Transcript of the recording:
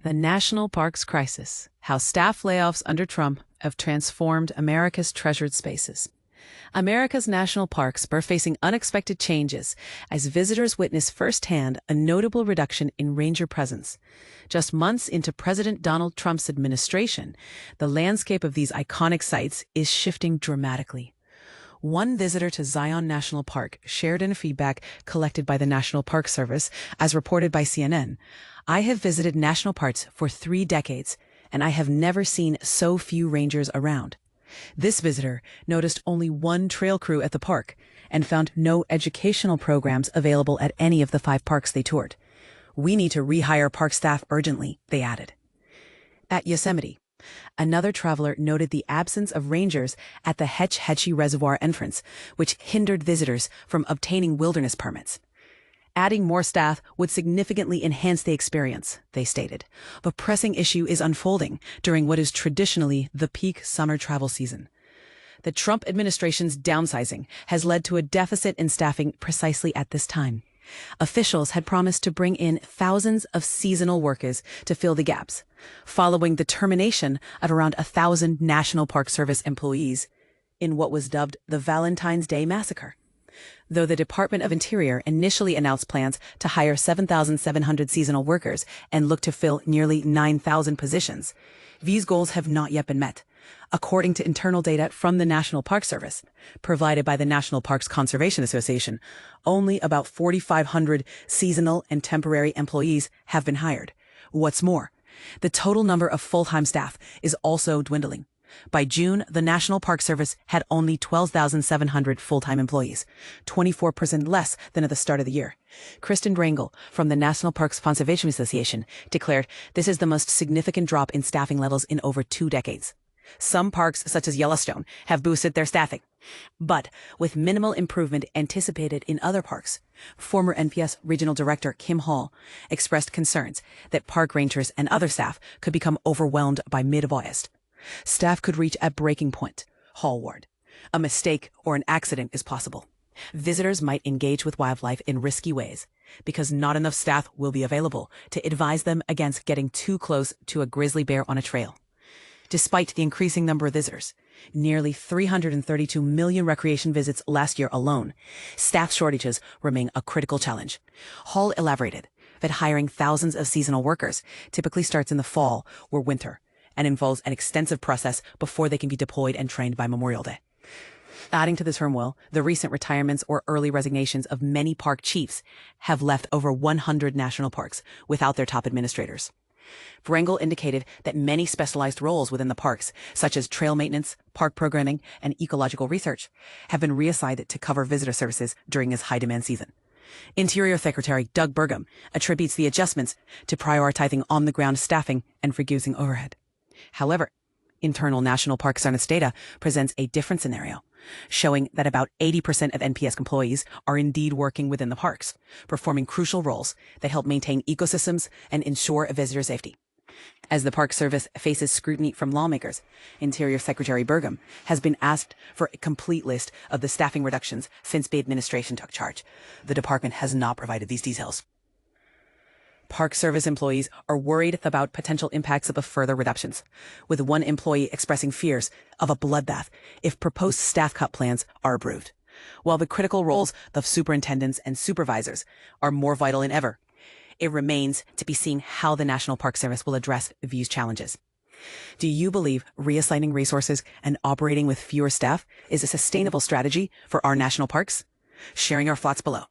The National Parks Crisis: How Staff Layoffs Under Trump Have Transformed America's Treasured Spaces. America's national parks are facing unexpected changes as visitors witness firsthand a notable reduction in ranger presence. Just months into President Donald Trump's administration, the landscape of these iconic sites is shifting dramatically. One visitor to Zion National Park shared in feedback collected by the National Park Service, as reported by CNN. "I have visited national parks for 3 decades, and I have never seen so few rangers around." This visitor noticed only one trail crew at the park and found no educational programs available at any of the 5 parks they toured. "We need to rehire park staff urgently," they added. At Yosemite, another traveler noted the absence of rangers at the Hetch Hetchy Reservoir entrance, which hindered visitors from obtaining wilderness permits. Adding more staff would significantly enhance the experience, they stated. The pressing issue is unfolding during what is traditionally the peak summer travel season. The Trump administration's downsizing has led to a deficit in staffing precisely at this time. Officials had promised to bring in thousands of seasonal workers to fill the gaps, following the termination of around 1,000 National Park Service employees in what was dubbed the Valentine's Day Massacre. Though the Department of Interior initially announced plans to hire 7,700 seasonal workers and look to fill nearly 9,000 positions, these goals have not yet been met. According to internal data from the National Park Service, provided by the National Parks Conservation Association, only about 4,500 seasonal and temporary employees have been hired. What's more, the total number of full-time staff is also dwindling. By June, the National Park Service had only 12,700 full-time employees, 24% less than at the start of the year. Kristen Rangel from the National Parks Conservation Association declared this is the most significant drop in staffing levels in over 2 decades. Some parks, such as Yellowstone, have boosted their staffing, but with minimal improvement anticipated in other parks. Former NPS Regional Director Kim Hall expressed concerns that park rangers and other staff could become overwhelmed by mid-August. Staff could reach a breaking point, Hall warned. A mistake or an accident is possible. Visitors might engage with wildlife in risky ways because not enough staff will be available to advise them against getting too close to a grizzly bear on a trail. Despite the increasing number of visitors, nearly 332 million recreation visits last year alone, staff shortages remain a critical challenge. Hall elaborated that hiring thousands of seasonal workers typically starts in the fall or winter and involves an extensive process before they can be deployed and trained by Memorial Day. Adding to the turmoil, the recent retirements or early resignations of many park chiefs have left over 100 national parks without their top administrators. Rangel indicated that many specialized roles within the parks, such as trail maintenance, park programming, and ecological research, have been reassigned to cover visitor services during this high-demand season. Interior Secretary Doug Burgum attributes the adjustments to prioritizing on-the-ground staffing and reducing overhead. However, internal National Park Service data presents a different scenario, showing that about 80% of NPS employees are indeed working within the parks, performing crucial roles that help maintain ecosystems and ensure visitor safety. As the Park Service faces scrutiny from lawmakers, Interior Secretary Burgum has been asked for a complete list of the staffing reductions since the administration took charge. The department has not provided these details. Park Service employees are worried about potential impacts of the further reductions, with one employee expressing fears of a bloodbath if proposed staff cut plans are approved. While the critical roles of superintendents and supervisors are more vital than ever, it remains to be seen how the National Park Service will address these challenges. Do you believe reassigning resources and operating with fewer staff is a sustainable strategy for our national parks? Sharing our thoughts below.